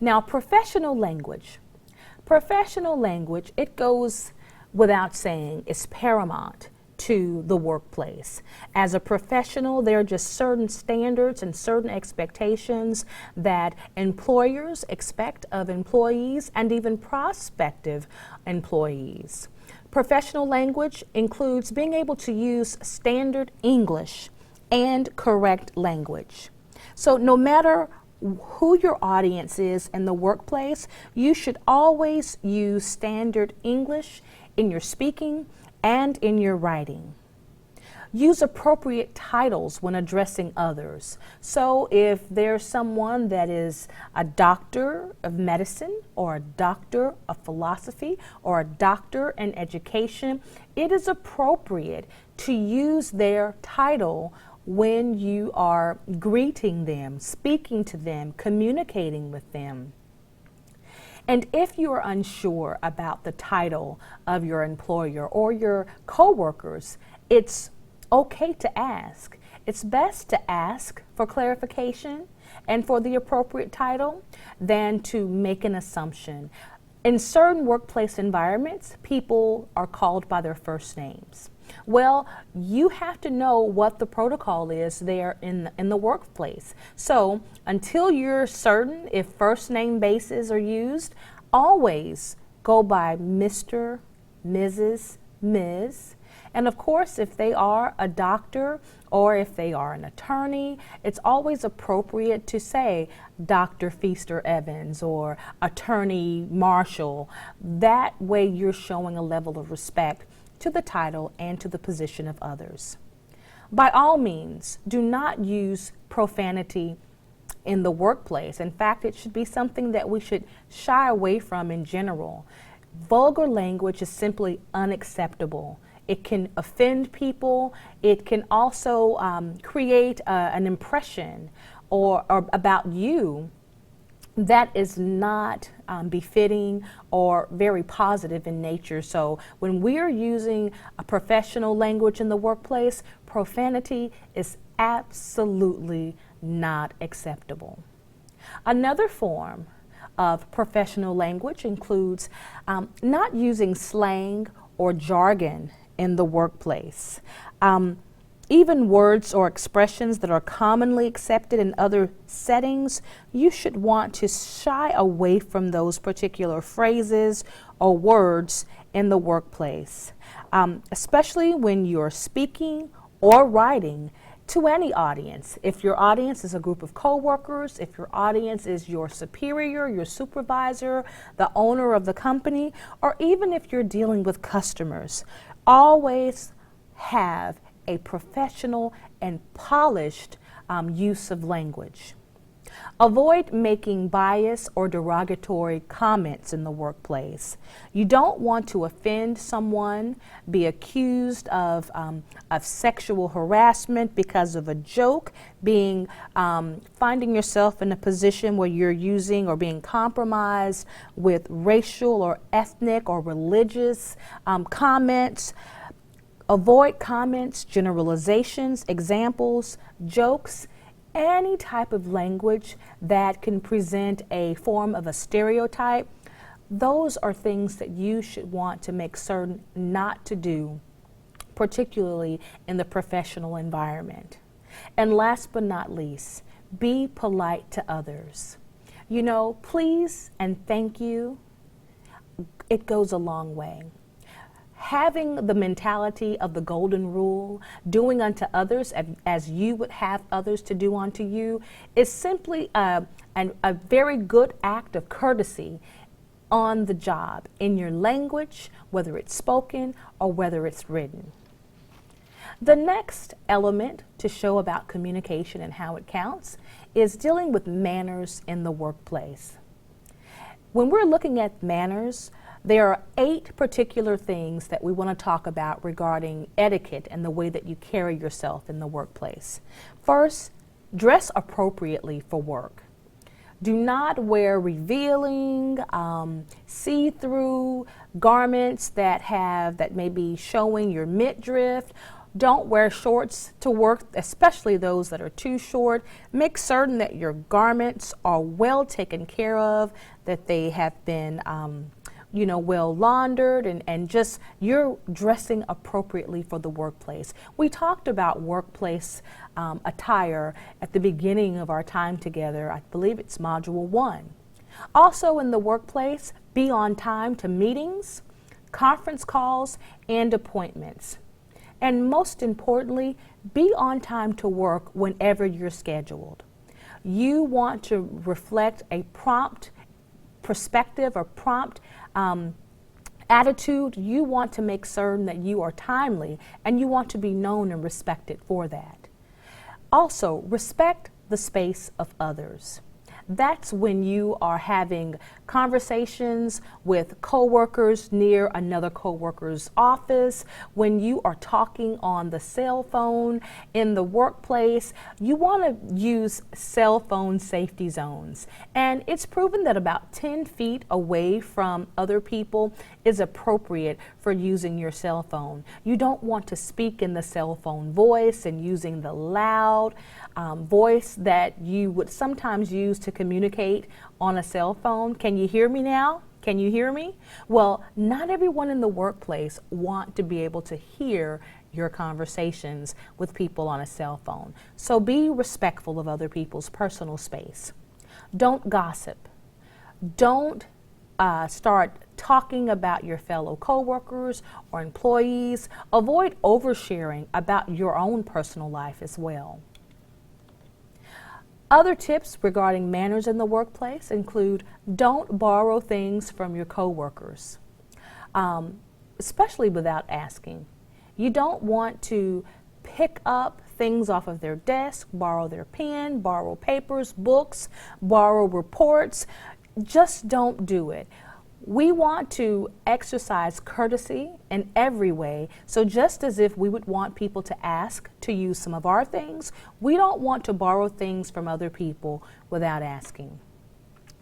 Now, professional language. Professional language, it goes without saying, is paramount to the workplace. As a professional, there are just certain standards and certain expectations that employers expect of employees and even prospective employees. Professional language includes being able to use standard English and correct language. So no matter who your audience is in the workplace, you should always use standard English in your speaking and in your writing. Use appropriate titles when addressing others. So if there's someone that is a doctor of medicine or a doctor of philosophy or a doctor in education, it is appropriate to use their title when you are greeting them, speaking to them, communicating with them. And if you are unsure about the title of your employer or your coworkers, it's okay to ask. It's best to ask for clarification and for the appropriate title than to make an assumption. In certain workplace environments, people are called by their first names. Well, you have to know what the protocol is there in the workplace. So until you're certain if first name bases are used, always go by Mr., Mrs., Ms. And of course, if they are a doctor or if they are an attorney, it's always appropriate to say Dr. Feaster Evans or Attorney Marshall. That way you're showing a level of respect to the title and to the position of others. By all means, do not use profanity in the workplace. In fact, it should be something that we should shy away from in general. Vulgar language is simply unacceptable. It can offend people. It can also create an impression or about you that is not befitting or very positive in nature. So when we are using a professional language in the workplace, profanity is absolutely not acceptable. Another form of professional language includes not using slang or jargon in the workplace. Even words or expressions that are commonly accepted in other settings, you should want to shy away from those particular phrases or words in the workplace, especially when you're speaking or writing to any audience. If your audience is a group of coworkers, if your audience is your superior, your supervisor, the owner of the company, or even if you're dealing with customers, always have a professional and polished use of language. Avoid making bias or derogatory comments in the workplace. You don't want to offend someone, be accused of sexual harassment because of a joke, finding yourself in a position where you're using or being compromised with racial or ethnic or religious comments. Avoid comments, generalizations, examples, jokes, any type of language that can present a form of a stereotype. Those are things that you should want to make certain not to do, particularly in the professional environment. And last but not least, be polite to others. You know, please and thank you, it goes a long way. Having the mentality of the golden rule, doing unto others as you would have others to do unto you, is simply a very good act of courtesy on the job, in your language, whether it's spoken or whether it's written. The next element to show about communication and how it counts is dealing with manners in the workplace. When we're looking at manners, there are 8 particular things that we want to talk about regarding etiquette and the way that you carry yourself in the workplace. First, dress appropriately for work. Do not wear revealing, see-through garments that may be showing your midriff. Don't wear shorts to work, especially those that are too short. Make certain that your garments are well taken care of, that they have been well laundered, and just you're dressing appropriately for the workplace. We talked about workplace attire at the beginning of our time together. I believe it's module 1. Also in the workplace, be on time to meetings, conference calls, and appointments. And most importantly, be on time to work whenever you're scheduled. You want to reflect a prompt perspective or prompt attitude. You want to make certain that you are timely, and you want to be known and respected for that. Also, respect the space of others. That's when you are having conversations with coworkers near another coworker's office, when you are talking on the cell phone in the workplace. You want to use cell phone safety zones. And it's proven that about 10 feet away from other people is appropriate for using your cell phone. You don't want to speak in the cell phone voice and using the loud voice that you would sometimes use to communicate on a cell phone. Can you hear me now? Can you hear me? Well, not everyone in the workplace want to be able to hear your conversations with people on a cell phone. So be respectful of other people's personal space. Don't gossip. Don't start talking about your fellow coworkers or employees. Avoid oversharing about your own personal life as well. Other tips regarding manners in the workplace include don't borrow things from your coworkers, especially without asking. You don't want to pick up things off of their desk, borrow their pen, borrow papers, books, borrow reports. Just don't do it. We want to exercise courtesy in every way. So just as if we would want people to ask to use some of our things, we don't want to borrow things from other people without asking.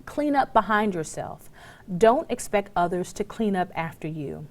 Clean up behind yourself. Don't expect others to clean up after you.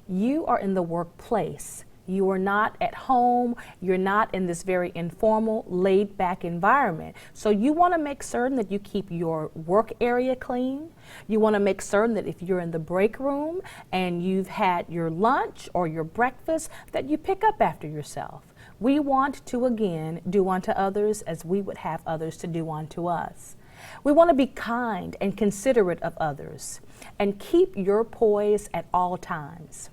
You are in the workplace. You are not at home. You're not in this very informal, laid-back environment. So you want to make certain that you keep your work area clean. You want to make certain that if you're in the break room and you've had your lunch or your breakfast, that you pick up after yourself. We want to, again, do unto others as we would have others to do unto us. We want to be kind and considerate of others and keep your poise at all times.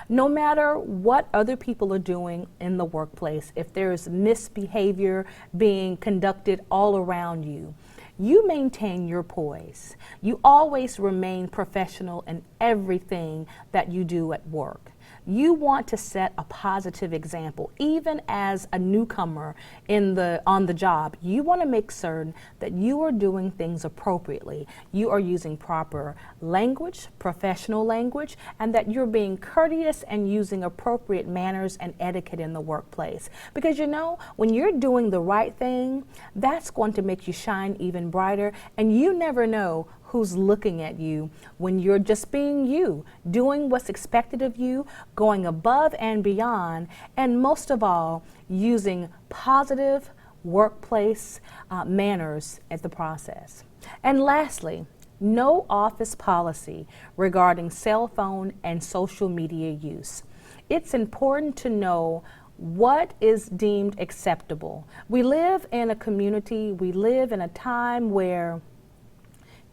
No matter what other people are doing in the workplace, if there's misbehavior being conducted all around you, you maintain your poise. You always remain professional in everything that you do at work. You want to set a positive example, even as a newcomer on the job. You want to make certain that you are doing things appropriately. You are using proper language, professional language, and that you're being courteous and using appropriate manners and etiquette in the workplace. Because when you're doing the right thing, that's going to make you shine even brighter, and you never know who's looking at you when you're just being you, doing what's expected of you, going above and beyond, and most of all, using positive workplace manners at the process. And lastly, no office policy regarding cell phone and social media use. It's important to know what is deemed acceptable. We live in a community, we live in a time where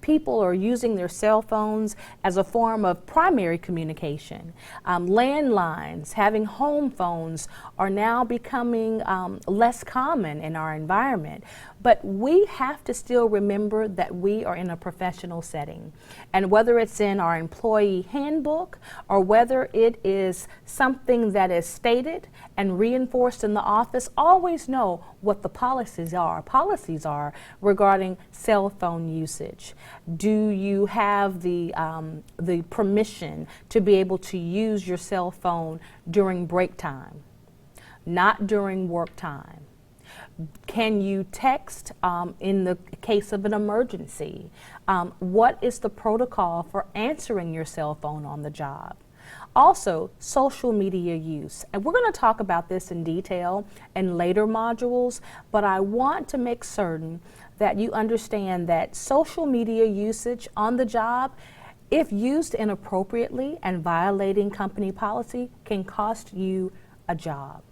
people are using their cell phones as a form of primary communication. Landlines, having home phones are now becoming less common in our environment. But we have to still remember that we are in a professional setting. And whether it's in our employee handbook or whether it is something that is stated and reinforced in the office, always know what the policies are regarding cell phone usage. Do you have the permission to be able to use your cell phone during break time, not during work time? Can you text in the case of an emergency? What is the protocol for answering your cell phone on the job? Also, social media use. And we're going to talk about this in detail in later modules, but I want to make certain that you understand that social media usage on the job, if used inappropriately and violating company policy, can cost you a job.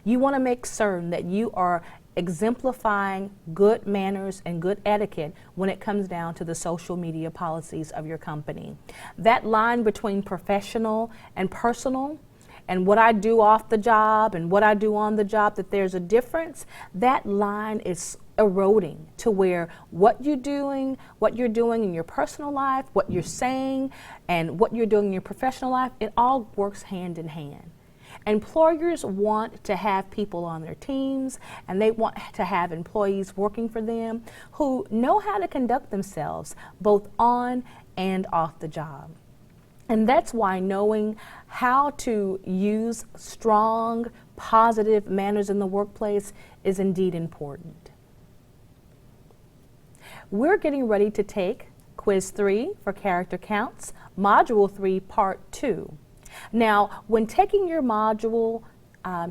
You want to make certain that you are exemplifying good manners and good etiquette when it comes down to the social media policies of your company. That line between professional and personal, and what I do off the job and what I do on the job, that there's a difference, that line is eroding to where what you're doing in your personal life, what you're saying, and what you're doing in your professional life, it all works hand in hand. Employers want to have people on their teams, and they want to have employees working for them who know how to conduct themselves both on and off the job. And that's why knowing how to use strong, positive manners in the workplace is indeed important. We're getting ready to take Quiz 3 for Character Counts, Module 3, Part 2. Now, when taking your module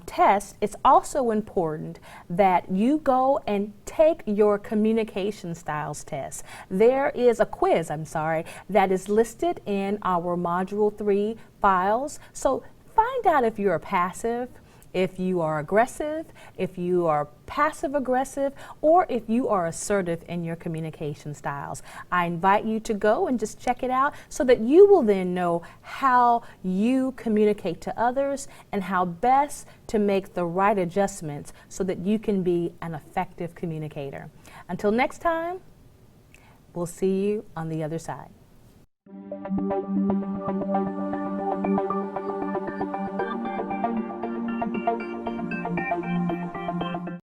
test, it's also important that you go and take your communication styles test. There is a quiz, that is listed in our Module 3 files. So find out if you're a passive, if you are aggressive, if you are passive aggressive, or if you are assertive in your communication styles. I invite you to go and just check it out so that you will then know how you communicate to others and how best to make the right adjustments so that you can be an effective communicator. Until next time, we'll see you on the other side.